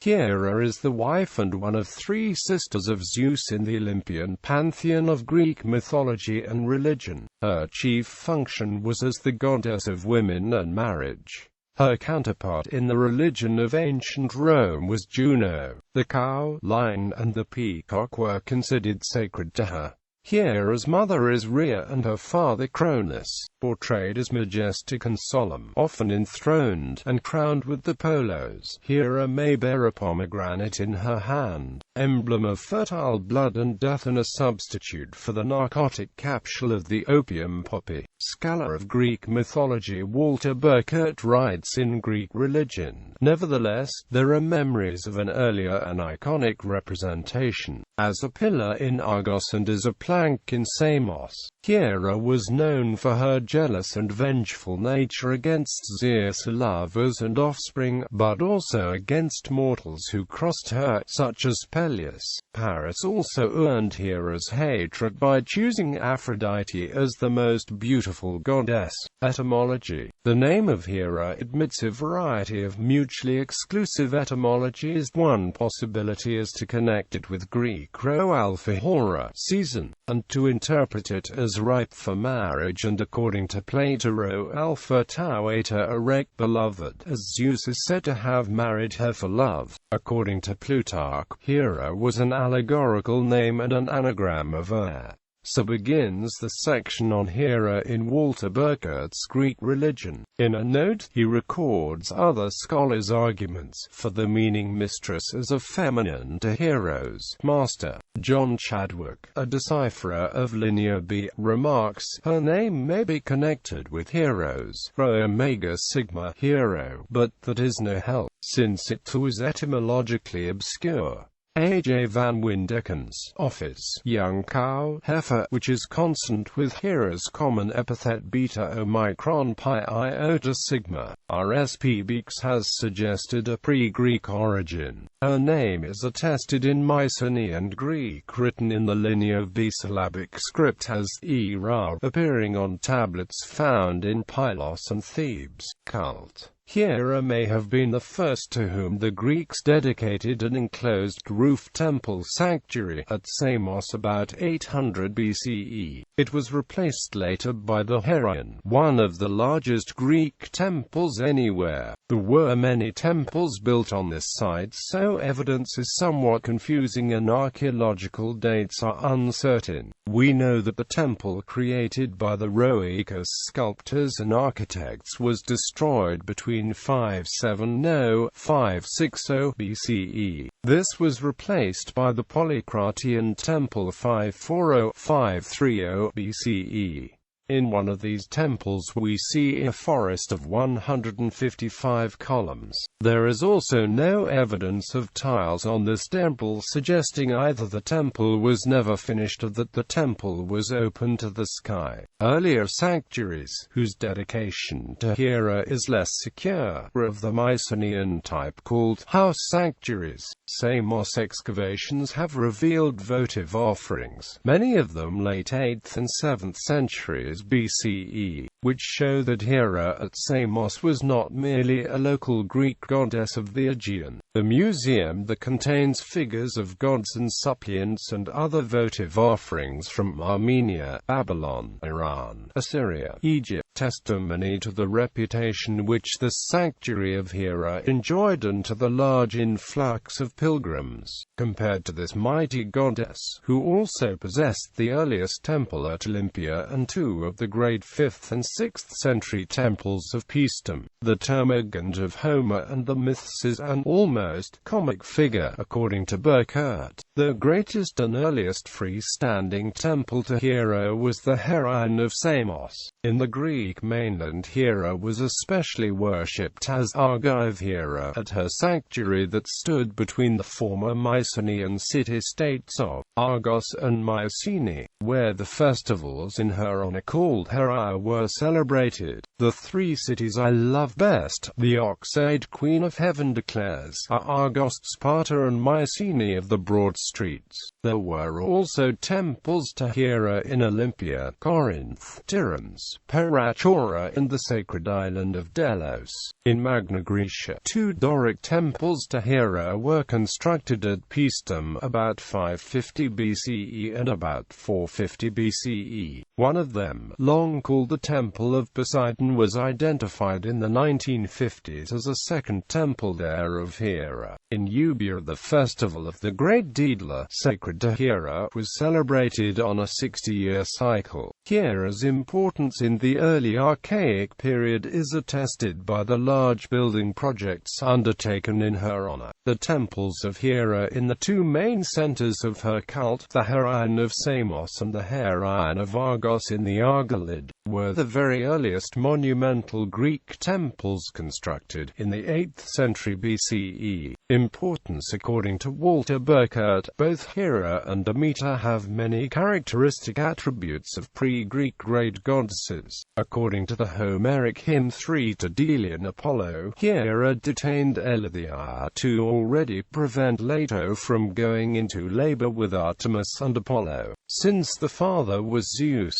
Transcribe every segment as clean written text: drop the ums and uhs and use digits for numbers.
Hera is the wife and one of three sisters of Zeus in the Olympian pantheon of Greek mythology and religion. Her chief function was as the goddess of women and marriage. Her counterpart in the religion of ancient Rome was Juno. The cow, lion and the peacock were considered sacred to her. Hera's mother is Rhea and her father Cronus, portrayed as majestic and solemn, often enthroned and crowned with the polos. Hera may bear a pomegranate in her hand, emblem of fertile blood and death and a substitute for the narcotic capsule of the opium poppy. Scholar of Greek mythology Walter Burkert writes in Greek religion. Nevertheless, there are memories of an earlier and iconic representation, as a pillar in Argos and as a plank in Samos. Hera was known for her jealous and vengeful nature against Zeus' lovers and offspring, but also against mortals who crossed her, such as Peleus. Paris also earned Hera's hatred by choosing Aphrodite as the most beautiful goddess. Etymology. The name of Hera admits a variety of mutually exclusive etymologies. One possibility is to connect it with Greek rho alpha hora, season, and to interpret it as ripe for marriage, and according to Plato rho alpha tau eta erect, beloved, as Zeus is said to have married her for love. According to Plutarch, Hera was an allegorical name and an anagram of air. So begins the section on Hera in Walter Burkert's Greek religion. In a note, he records other scholars' arguments for the meaning mistress as a feminine to heroes. Master John Chadwick, a decipherer of Linear B, remarks, her name may be connected with heroes, rho omega sigma, hero, but that is no help, since it too is etymologically obscure. A. J. Van Windekens, Office, Young Cow, Heifer, which is consonant with Hera's common epithet beta omicron pi iota sigma. R.S.P. Beeks has suggested a pre-Greek origin. Her name is attested in Mycenaean Greek, written in the linear B syllabic script as E-Ra, appearing on tablets found in Pylos and Thebes. Cult. Hera may have been the first to whom the Greeks dedicated an enclosed roof temple sanctuary at Samos about 800 BCE. It was replaced later by the Heraion, one of the largest Greek temples anywhere. There were many temples built on this site, so evidence is somewhat confusing and archaeological dates are uncertain. We know that the temple created by the Rhoecus sculptors and architects was destroyed between 570–560 BCE. This was replaced by the Polycratian temple 540–530 BCE. In one of these temples we see a forest of 155 columns. There is also no evidence of tiles on this temple, suggesting either the temple was never finished or that the temple was open to the sky. Earlier sanctuaries, whose dedication to Hera is less secure, were of the Mycenaean type called house sanctuaries. Samos excavations have revealed votive offerings, many of them late 8th and 7th centuries BCE, which show that Hera at Samos was not merely a local Greek goddess of the Aegean. The museum that contains figures of gods and suppliants and other votive offerings from Armenia, Babylon, Iran, Assyria, Egypt, testimony to the reputation which the sanctuary of Hera enjoyed and to the large influx of pilgrims. Compared to this mighty goddess, who also possessed the earliest temple at Olympia and two of the great 5th and 6th century temples of Paestum, the Termagant of Homer and the myths, is an almost comic figure, according to Burkert. The greatest and earliest freestanding temple to Hera was the Heraion of Samos. In the Greek mainland, Hera was especially worshipped as Argive Hera at her sanctuary that stood between the former Mycenaean city-states of Argos and Mycenae, where the festivals in her honor called Hera were celebrated. The three cities I love best, the ox-eyed queen of heaven declares, are Argos, Sparta and Mycenae of the broad streets. There were also temples to Hera in Olympia, Corinth, Tiryns, Perachora and the sacred island of Delos. In Magna Graecia, two Doric temples to Hera were constructed at Paestum about 550 BCE and about 450 BCE. One of them, long called the Temple of Poseidon, was identified in the 1950s as a second temple there of Hera. In Euboea, the festival of the Great Daedalus, sacred to Hera, was celebrated on a 60-year cycle. Hera's importance in the early Archaic period is attested by the large building projects undertaken in her honor. The temples of Hera in the two main centers of her cult, the Heraion of Samos and the Heraion of Argos in the Argolid, were the very earliest monumental Greek temples constructed in the 8th century BCE. Importance. According to Walter Burkert, both Hera and Demeter have many characteristic attributes of pre-Greek great goddesses. According to the Homeric hymn 3 to Delian Apollo, Hera detained Iliad to already prevent Leto from going into labor with Artemis and Apollo, since the father was Zeus.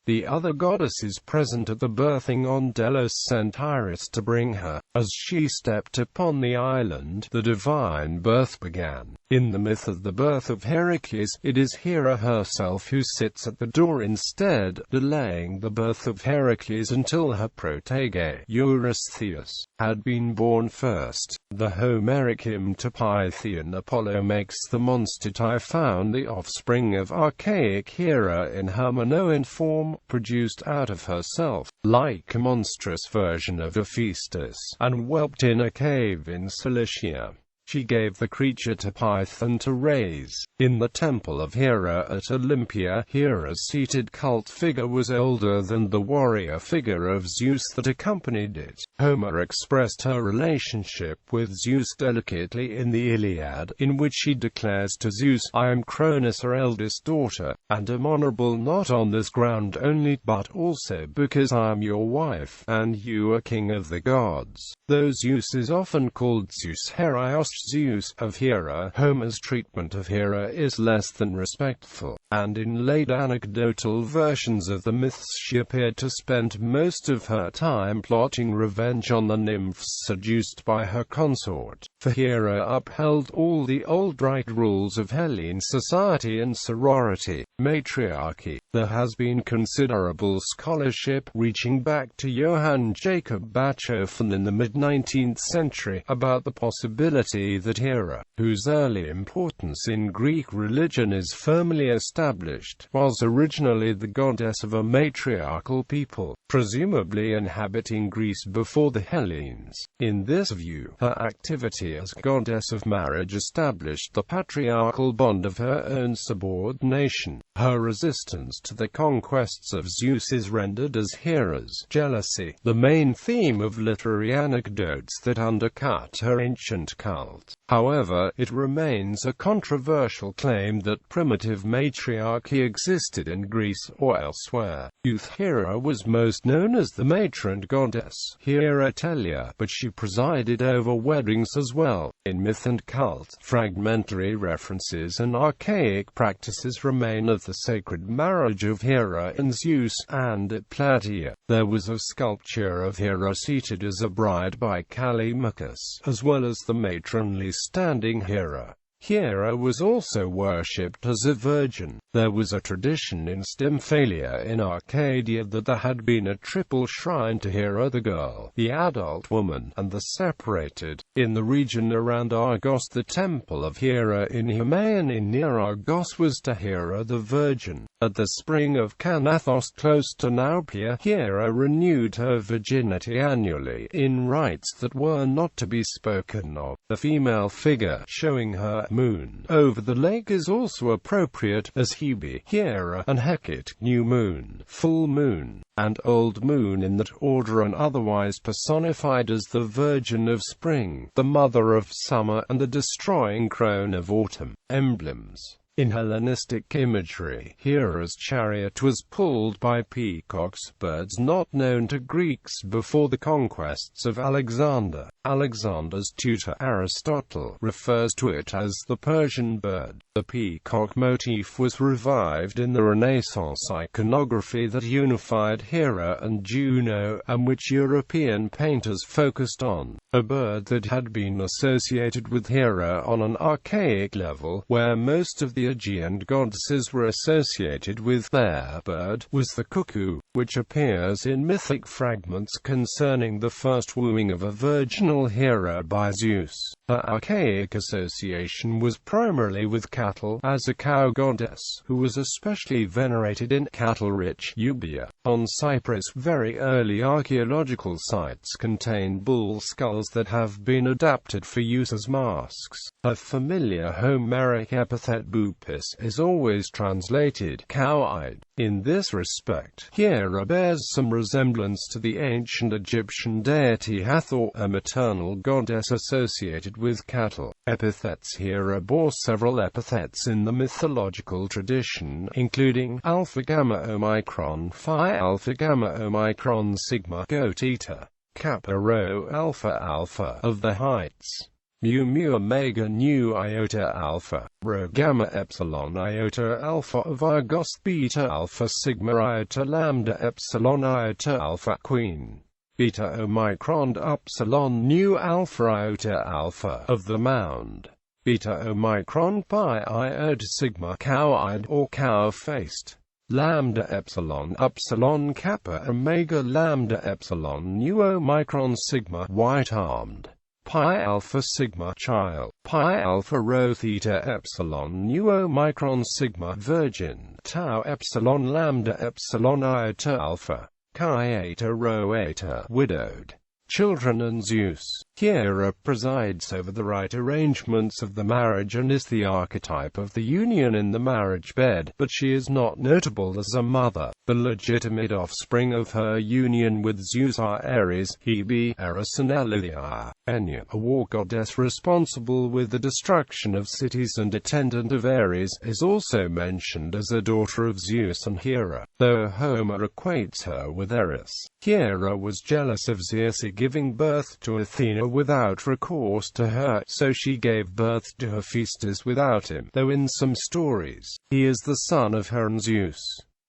The other goddesses present at the birthing on Delos sent Iris to bring her. As she stepped upon the island, the divine birth began. In the myth of the birth of Heracles, it is Hera herself who sits at the door instead, delaying the birth of Heracles until her protege, Eurystheus, had been born first. The Homeric hymn to Pythian Apollo makes the monster Typhon the offspring of archaic Hera in her Minoan form, produced out of herself, like a monstrous version of Hephaestus, and whelped in a cave in Cilicia. She gave the creature to Python to raise. In the temple of Hera at Olympia, Hera's seated cult figure was older than the warrior figure of Zeus that accompanied it. Homer expressed her relationship with Zeus delicately in the Iliad, in which she declares to Zeus, "I am Cronus, her eldest daughter, and am honorable not on this ground only, but also because I am your wife, and you are king of the gods." Though Zeus is often called Zeus Heraios, Zeus of Hera, Homer's treatment of Hera is less than respectful, and in late anecdotal versions of the myths she appeared to spend most of her time plotting revenge on the nymphs seduced by her consort. For Hera upheld all the old right rules of Hellene society and sorority, matriarchy. There has been considerable scholarship, reaching back to Johann Jacob Bachofen in the mid-19th century, about the possibility that Hera, whose early importance in Greek religion is firmly established, was originally the goddess of a matriarchal people, presumably inhabiting Greece before the Hellenes. In this view, her activity as goddess of marriage established the patriarchal bond of her own subordination. Her resistance to the conquests of Zeus is rendered as Hera's jealousy, the main theme of literary anecdotes that undercut her ancient cult. However, it remains a controversial claim that primitive matriarchy existed in Greece or elsewhere. Youth Hera was most known as the matron goddess, Heratelia, but she presided over weddings as well. In myth and cult, fragmentary references and archaic practices remain of the sacred marriage of Hera and Zeus, and at Plataea, there was a sculpture of Hera seated as a bride by Callimachus, as well as the matronly standing Hera. Hera was also worshipped as a virgin. There was a tradition in Stymphalia in Arcadia that there had been a triple shrine to Hera the girl, the adult woman, and the separated. In the region around Argos, the temple of Hera in Hermaione near Argos was to Hera the virgin. At the spring of Canathos close to Nauplia, Hera renewed her virginity annually, in rites that were not to be spoken of. The female figure, showing her moon over the lake, is also appropriate, as Hebe, Hera, and Hecate, new moon, full moon, and old moon in that order, and otherwise personified as the Virgin of Spring, the Mother of Summer, and the destroying crone of Autumn. Emblems. In Hellenistic imagery, Hera's chariot was pulled by peacocks, birds not known to Greeks before the conquests of Alexander. Alexander's tutor Aristotle refers to it as the Persian bird. The peacock motif was revived in the Renaissance iconography that unified Hera and Juno, and which European painters focused on. A bird that had been associated with Hera on an archaic level, where most of the Aegean goddesses were associated with their bird, was the cuckoo, which appears in mythic fragments concerning the first wooing of a virginal Hera by Zeus. Her archaic association was primarily with cattle, as a cow goddess, who was especially venerated in cattle-rich Euboea. On Cyprus, very early archaeological sites contain bull skulls that have been adapted for use as masks. Her familiar Homeric epithet bupis is always translated cow-eyed. In this respect, Hera bears some resemblance to the ancient Egyptian deity Hathor, a maternal goddess associated with cattle. Epithets. Hera bore several epithets in the mythological tradition, including Alpha Gamma Omicron Phi, Alpha Gamma Omicron Sigma Goat Eater, Kappa Rho Alpha Alpha of the heights, Mu Mu Omega Nu Iota Alpha, Rho Gamma Epsilon Iota Alpha of Argos, Beta Alpha Sigma Iota Lambda Epsilon Iota Alpha Queen, Beta Omicron Upsilon Nu Alpha Iota Alpha of the Mound, Beta Omicron Pi Iota Sigma Cow-eyed or cow-faced, Lambda Epsilon Upsilon Kappa Omega Lambda Epsilon Nu Omicron Sigma White-armed, Pi Alpha Sigma Child, Pi Alpha Rho Theta Epsilon Nu Omicron Sigma Virgin, Tau Epsilon Lambda Epsilon Iota Alpha, Chi Eta Rho Eta Widowed, Children and Zeus. Hera presides over the right arrangements of the marriage and is the archetype of the union in the marriage bed, but she is not notable as a mother. The legitimate offspring of her union with Zeus are Ares, Hebe, Eris and Iliad. Enya, a war goddess responsible with the destruction of cities and attendant of Ares, is also mentioned as a daughter of Zeus and Hera, though Homer equates her with Eris. Hera was jealous of Zeus giving birth to Athena without recourse to her, so she gave birth to Hephaestus without him, though in some stories, he is the son of Her and Zeus.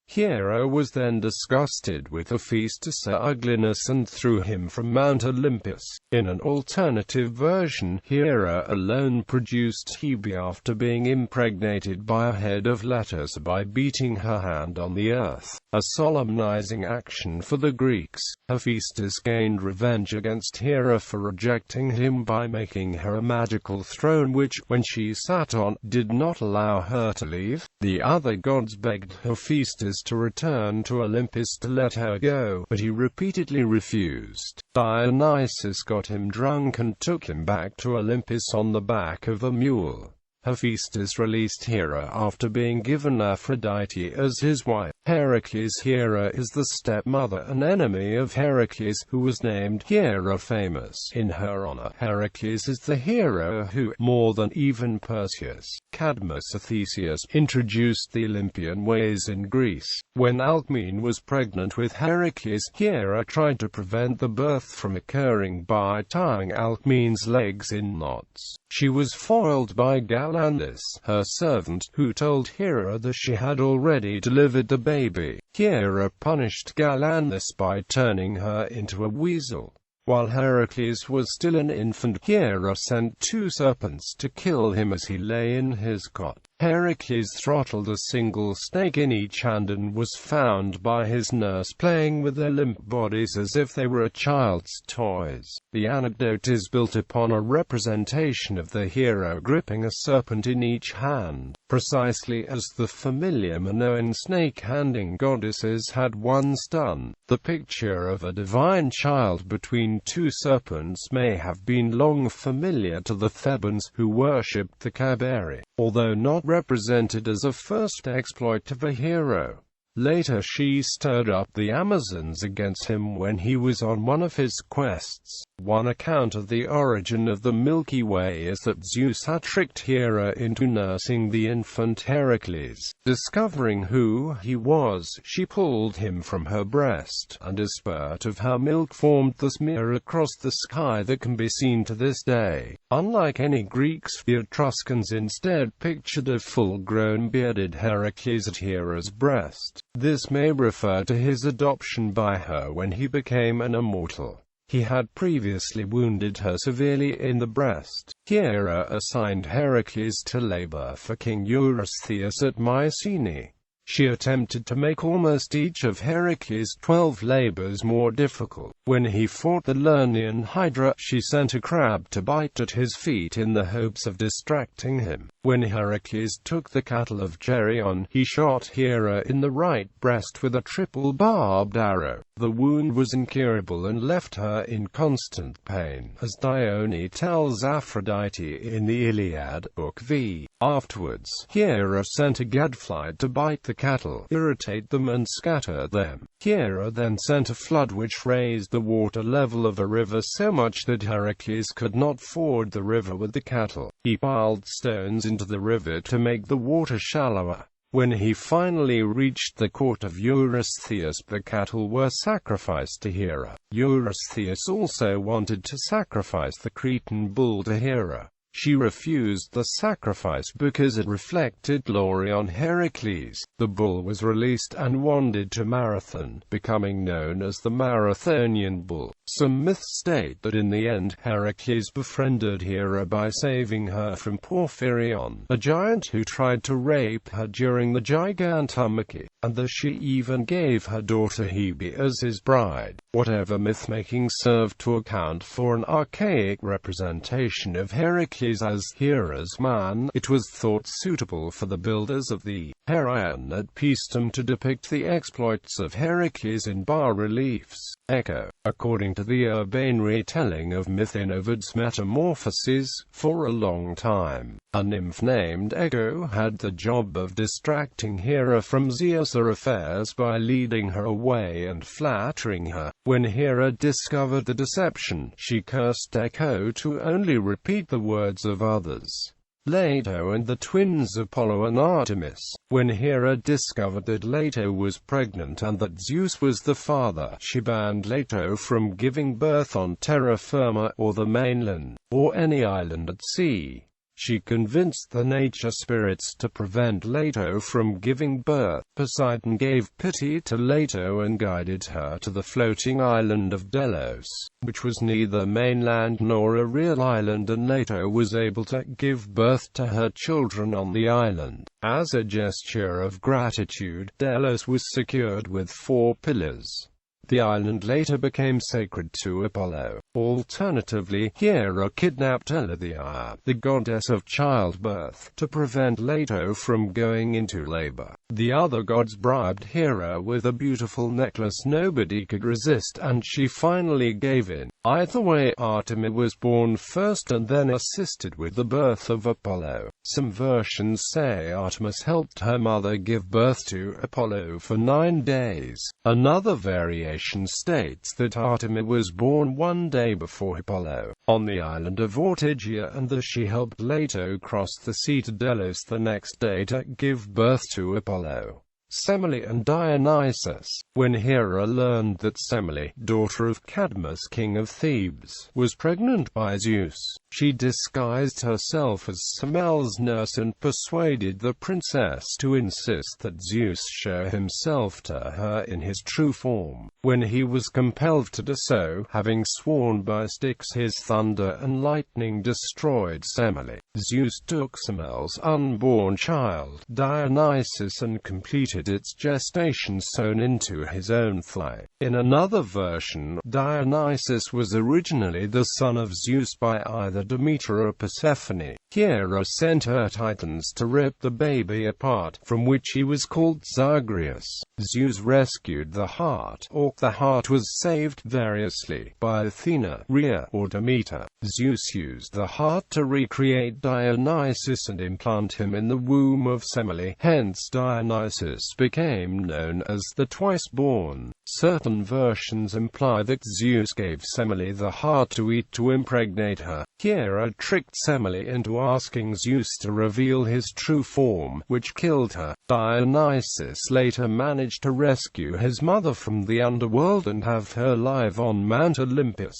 Hera was then disgusted with Hephaestus' ugliness and threw him from Mount Olympus. In an alternative version, Hera alone produced Hebe after being impregnated by a head of letters by beating her hand on the earth, a solemnizing action for the Greeks. Hephaestus gained revenge against Hera for rejecting him by making her a magical throne which, when she sat on, did not allow her to leave. The other gods begged Hephaestus to return to Olympus to let her go, but he repeatedly refused. Dionysus got him drunk and took him back to Olympus on the back of a mule. Hephaestus released Hera after being given Aphrodite as his wife. Heracles. Hera is the stepmother and enemy of Heracles, who was named Hera famous in her honor. Heracles is the hero who, more than even Perseus, Cadmus or Theseus, introduced the Olympian ways in Greece. When Alcmene was pregnant with Heracles, Hera tried to prevent the birth from occurring by tying Alcmene's legs in knots. She was foiled by Galandus, her servant, who told Hera that she had already delivered the baby. Hera punished Galandus by turning her into a weasel. While Heracles was still an infant, Hera sent 2 serpents to kill him as he lay in his cot. Heracles throttled a single snake in each hand and was found by his nurse playing with their limp bodies as if they were a child's toys. The anecdote is built upon a representation of the hero gripping a serpent in each hand, precisely as the familiar Minoan snake-handing goddesses had once done. The picture of a divine child between 2 serpents may have been long familiar to the Thebans, who worshipped the Cabiri, although not represented as a first exploit of a hero. Later she stirred up the Amazons against him when he was on one of his quests. One account of the origin of the Milky Way is that Zeus had tricked Hera into nursing the infant Heracles. Discovering who he was, she pulled him from her breast, and a spurt of her milk formed the smear across the sky that can be seen to this day. Unlike any Greeks, the Etruscans instead pictured a full-grown bearded Heracles at Hera's breast. This may refer to his adoption by her when he became an immortal. He had previously wounded her severely in the breast. Hera assigned Heracles to labor for King Eurystheus at Mycenae. She attempted to make almost each of Heracles' 12 labors more difficult. When he fought the Lernaean Hydra, she sent a crab to bite at his feet in the hopes of distracting him. When Heracles took the cattle of Geryon, he shot Hera in the right breast with a triple barbed arrow. The wound was incurable and left her in constant pain, as Dione tells Aphrodite in the Iliad, Book V. Afterwards, Hera sent a gadfly to bite the cattle, irritate them and scatter them. Hera then sent a flood which raised the water level of a river so much that Heracles could not ford the river with the cattle. He piled stones into the river to make the water shallower. When he finally reached the court of Eurystheus, the cattle were sacrificed to Hera. Eurystheus also wanted to sacrifice the Cretan bull to Hera. She refused the sacrifice because it reflected glory on Heracles. The bull was released and wandered to Marathon, becoming known as the Marathonian bull. Some myths state that in the end, Heracles befriended Hera by saving her from Porphyrion, a giant who tried to rape her during the Gigantomachy, and that she even gave her daughter Hebe as his bride. Whatever myth-making served to account for an archaic representation of Heracles as Hera's man, it was thought suitable for the builders of the Heraion at Paestum to depict the exploits of Heracles in bas-reliefs. Echo. According to the urbane retelling of myth in Ovid's Metamorphoses, for a long time, a nymph named Echo had the job of distracting Hera from Zeus' affairs by leading her away and flattering her. When Hera discovered the deception, she cursed Echo to only repeat the words of others. Leto and the twins Apollo and Artemis. When Hera discovered that Leto was pregnant and that Zeus was the father, she banned Leto from giving birth on terra firma, or the mainland, or any island at sea. She convinced the nature spirits to prevent Leto from giving birth. Poseidon gave pity to Leto and guided her to the floating island of Delos, which was neither mainland nor a real island, and Leto was able to give birth to her children on the island. As a gesture of gratitude, Delos was secured with 4 pillars. The island later became sacred to Apollo. Alternatively, Hera kidnapped Iliad, the goddess of childbirth, to prevent Leto from going into labor. The other gods bribed Hera with a beautiful necklace nobody could resist, and she finally gave in. Either way, Artemis was born first and then assisted with the birth of Apollo. Some versions say Artemis helped her mother give birth to Apollo for 9 days. Another variation states that Artemis was born 1 day before Apollo, on the island of Ortygia, and that she helped Leto cross the sea to Delos the next day to give birth to Apollo. Semele and Dionysus. When Hera learned that Semele, daughter of Cadmus, king of Thebes, was pregnant by Zeus, she disguised herself as Semele's nurse and persuaded the princess to insist that Zeus show himself to her in his true form. When he was compelled to do so, having sworn by Styx his thunder and lightning destroyed Semele, Zeus took Semele's unborn child, Dionysus, and completed its gestation sewn into his own thigh. In another version, Dionysus was originally the son of Zeus by either mother Demeter or Persephone. Hera sent her titans to rip the baby apart, from which he was called Zagreus. Zeus rescued the heart, or the heart was saved variously by Athena, Rhea, or Demeter. Zeus used the heart to recreate Dionysus and implant him in the womb of Semele, hence Dionysus became known as the twice-born. Certain versions imply that Zeus gave Semele the heart to eat to impregnate her. Hera tricked Semele into asking Zeus to reveal his true form, which killed her. Dionysus later managed to rescue his mother from the underworld and have her live on Mount Olympus.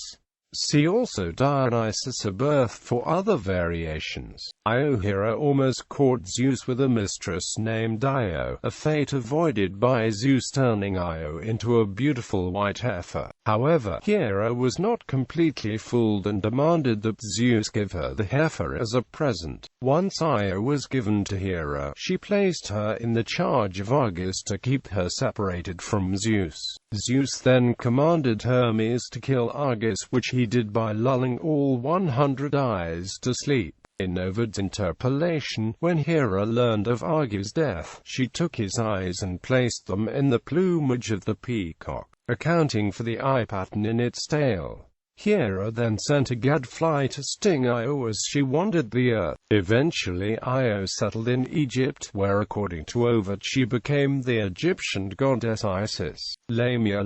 See also Dionysus, a birth for other variations. Hera almost caught Zeus with a mistress named Io, a fate avoided by Zeus turning Io into a beautiful white heifer. However, Hera was not completely fooled and demanded that Zeus give her the heifer as a present. Once Io was given to Hera, she placed her in the charge of Argus to keep her separated from Zeus. Zeus then commanded Hermes to kill Argus, which he did by lulling all 100 eyes to sleep. In Ovid's interpolation, when Hera learned of Argus' death, she took his eyes and placed them in the plumage of the peacock, accounting for the eye pattern in its tail. Hera then sent a gadfly to sting Io as she wandered the earth. Eventually Io settled in Egypt, where according to Ovid she became the Egyptian goddess Isis. Lamia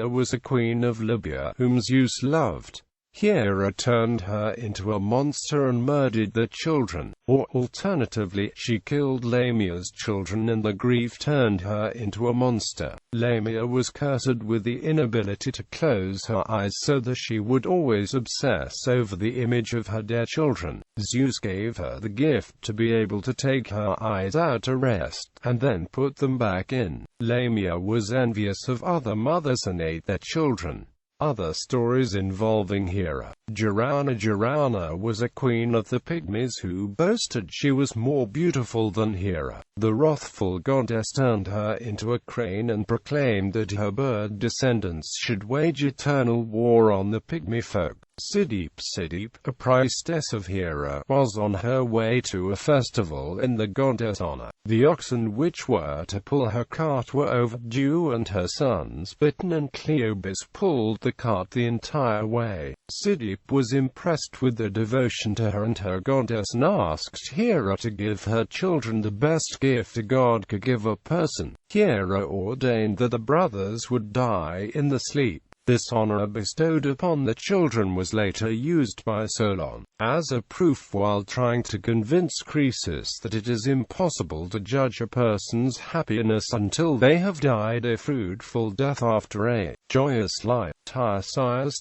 was a queen of Libya, whom Zeus loved. Hera turned her into a monster and murdered the children, or alternatively, she killed Lamia's children and the grief turned her into a monster. Lamia was cursed with the inability to close her eyes so that she would always obsess over the image of her dead children. Zeus gave her the gift to be able to take her eyes out to rest, and then put them back in. Lamia was envious of other mothers and ate their children. Other stories involving Hera. Joanna was a queen of the Pygmies who boasted she was more beautiful than Hera. The wrathful goddess turned her into a crane and proclaimed that her bird descendants should wage eternal war on the Pygmy folk. Sidipe, a priestess of Hera, was on her way to a festival in the goddess' honor. The oxen which were to pull her cart were overdue and her sons Biton and Cleobis pulled the cart the entire way. Sidipe was impressed with the devotion to her and her goddess and asked Hera to give her children the best gift a god could give a person. Hera ordained that the brothers would die in the sleep. This honor bestowed upon the children was later used by Solon as a proof while trying to convince Croesus that it is impossible to judge a person's happiness until they have died a fruitful death after a joyous life. Tiresias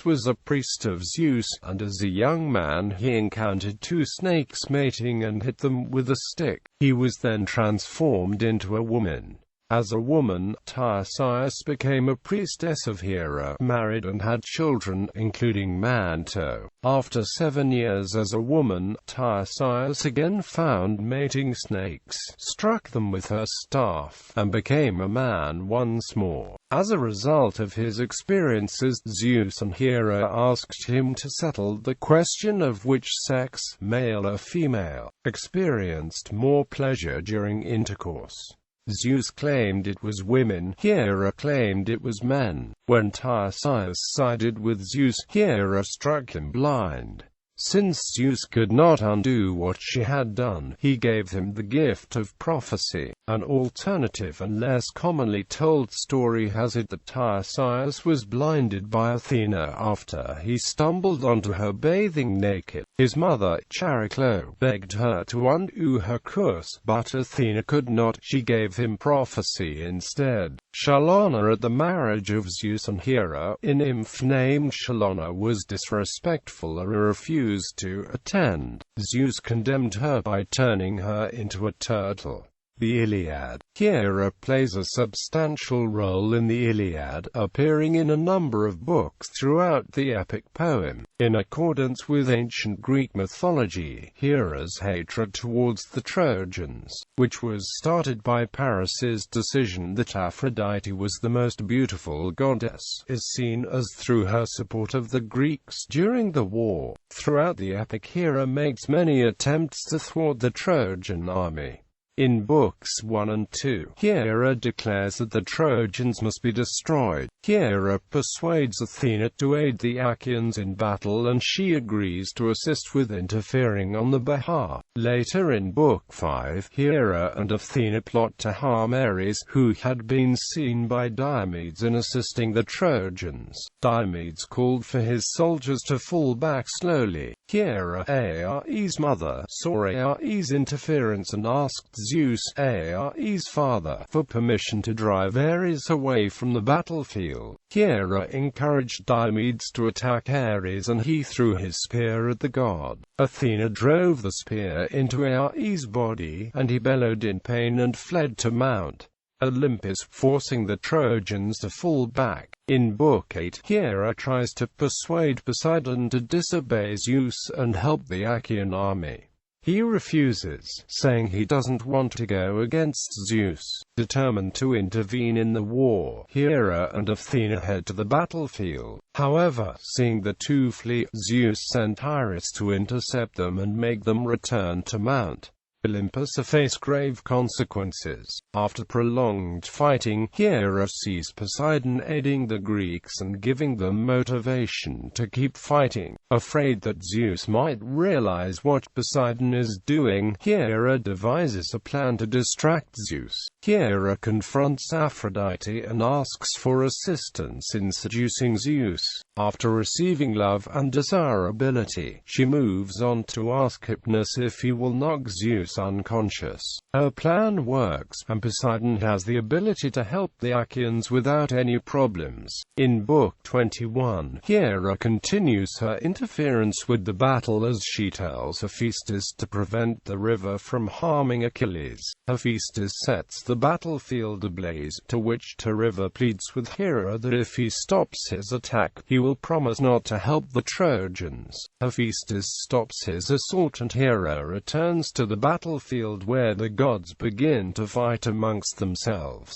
was a priest of Zeus, and as a young man he encountered two snakes mating and hit them with a stick. He was then transformed into a woman. As a woman, Tiresias became a priestess of Hera, married and had children, including Manto. After 7 years as a woman, Tiresias again found mating snakes, struck them with her staff, and became a man once more. As a result of his experiences, Zeus and Hera asked him to settle the question of which sex, male or female, experienced more pleasure during intercourse. Zeus claimed it was women, Hera claimed it was men. When Tiresias sided with Zeus, Hera struck him blind. Since Zeus could not undo what she had done, he gave him the gift of prophecy. An alternative and less commonly told story has it that Tiresias was blinded by Athena after he stumbled onto her bathing naked. His mother, Chariclo, begged her to undo her curse, but Athena could not. She gave him prophecy instead. Chalona at the marriage of Zeus and Hera, a nymph named Chalona was disrespectful and refused to attend. Zeus condemned her by turning her into a turtle. The Iliad. Hera plays a substantial role in the Iliad, appearing in a number of books throughout the epic poem. In accordance with ancient Greek mythology, Hera's hatred towards the Trojans, which was started by Paris's decision that Aphrodite was the most beautiful goddess, is seen as through her support of the Greeks during the war. Throughout the epic, Hera makes many attempts to thwart the Trojan army. In Books 1 and 2, Hera declares that the Trojans must be destroyed. Hera persuades Athena to aid the Achaeans in battle, and she agrees to assist with interfering on the behalf. Later in Book 5, Hera and Athena plot to harm Ares, who had been seen by Diomedes in assisting the Trojans. Diomedes called for his soldiers to fall back slowly. Hera, Ares' mother, saw Ares' interference and asked Zeus, Ares' father, for permission to drive Ares away from the battlefield. Hera encouraged Diomedes to attack Ares, and he threw his spear at the god. Athena drove the spear into Ares' body, and he bellowed in pain and fled to Mount Olympus, forcing the Trojans to fall back. In Book 8, Hera tries to persuade Poseidon to disobey Zeus and help the Achaean army. He refuses, saying he doesn't want to go against Zeus. Determined to intervene in the war, Hera and Athena head to the battlefield. However, seeing the two flee, Zeus sent Iris to intercept them and make them return to Mount Olympus to face grave consequences. After prolonged fighting, Hera sees Poseidon aiding the Greeks and giving them motivation to keep fighting. Afraid that Zeus might realize what Poseidon is doing, Hera devises a plan to distract Zeus. Hera confronts Aphrodite and asks for assistance in seducing Zeus. After receiving love and desirability, she moves on to ask Hypnos if he will knock Zeus unconscious. Her plan works, and Poseidon has the ability to help the Achaeans without any problems. In Book 21, Hera continues her interference with the battle as she tells Hephaestus to prevent the river from harming Achilles. Hephaestus sets the battlefield ablaze, to which the river pleads with Hera that if he stops his attack, he will promise not to help the Trojans. Hephaestus stops his assault, and Hera returns to the battlefield where the gods begin to fight amongst themselves.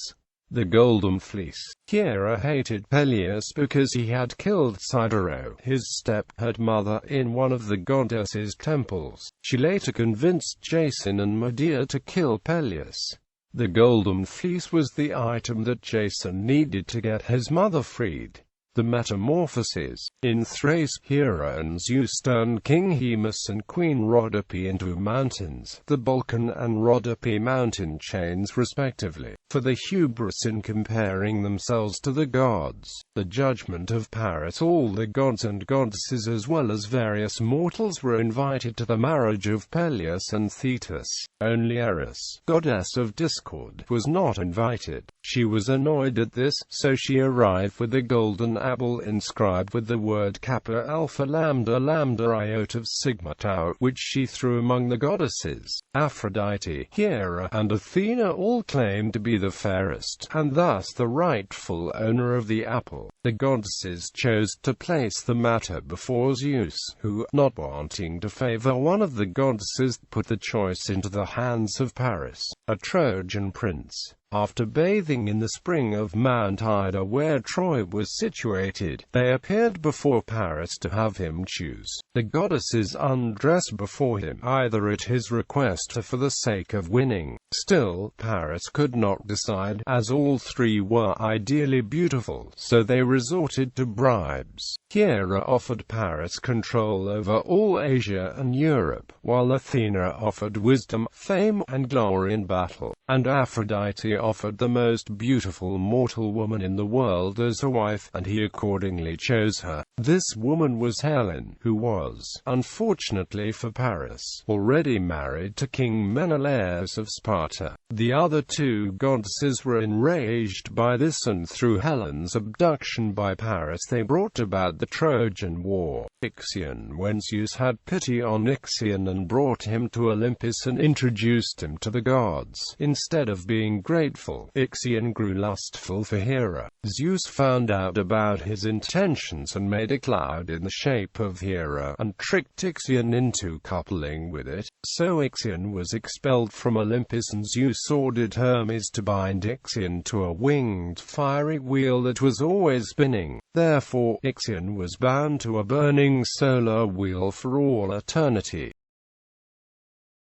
The Golden Fleece. Hera hated Peleus because he had killed Sidero, his step-head mother, in one of the goddess's temples. She later convinced Jason and Medea to kill Peleus. The Golden Fleece was the item that Jason needed to get his mother freed. The Metamorphoses. In Thrace, Hera and Zeus turned King Haemus and Queen Rhodope into mountains, the Balkan and Rhodope mountain chains respectively, for the hubris in comparing themselves to the gods. The judgment of Paris. All the gods and goddesses as well as various mortals were invited to the marriage of Peleus and Thetis. Only Eris, goddess of discord, was not invited. She was annoyed at this, so she arrived with a golden apple inscribed with the word Kappa Alpha Lambda Lambda Iota Sigma Tau, which she threw among the goddesses. Aphrodite, Hera, and Athena all claimed to be the fairest, and thus the rightful owner of the apple. The goddesses chose to place the matter before Zeus, who, not wanting to favor one of the goddesses, put the choice into the hands of Paris, a Trojan prince. After bathing in the spring of Mount Ida where Troy was situated, they appeared before Paris to have him choose. The goddesses undressed before him, either at his request or for the sake of winning. Still, Paris could not decide, as all three were ideally beautiful, so they resorted to bribes. Hera offered Paris control over all Asia and Europe, while Athena offered wisdom, fame, and glory in battle, and Aphrodite offered the most beautiful mortal woman in the world as a wife, and he accordingly chose her. This woman was Helen, who was, unfortunately for Paris, already married to King Menelaus of Sparta. The other two goddesses were enraged by this, and through Helen's abduction by Paris they brought about the Trojan War. Ixion, when Zeus had pity on Ixion and brought him to Olympus and introduced him to the gods, instead of being grateful, Ixion grew lustful for Hera. Zeus found out about his intentions and made a cloud in the shape of Hera, and tricked Ixion into coupling with it. So Ixion was expelled from Olympus, and Zeus ordered Hermes to bind Ixion to a winged fiery wheel that was always spinning. Therefore, Ixion was bound to a burning solar wheel for all eternity.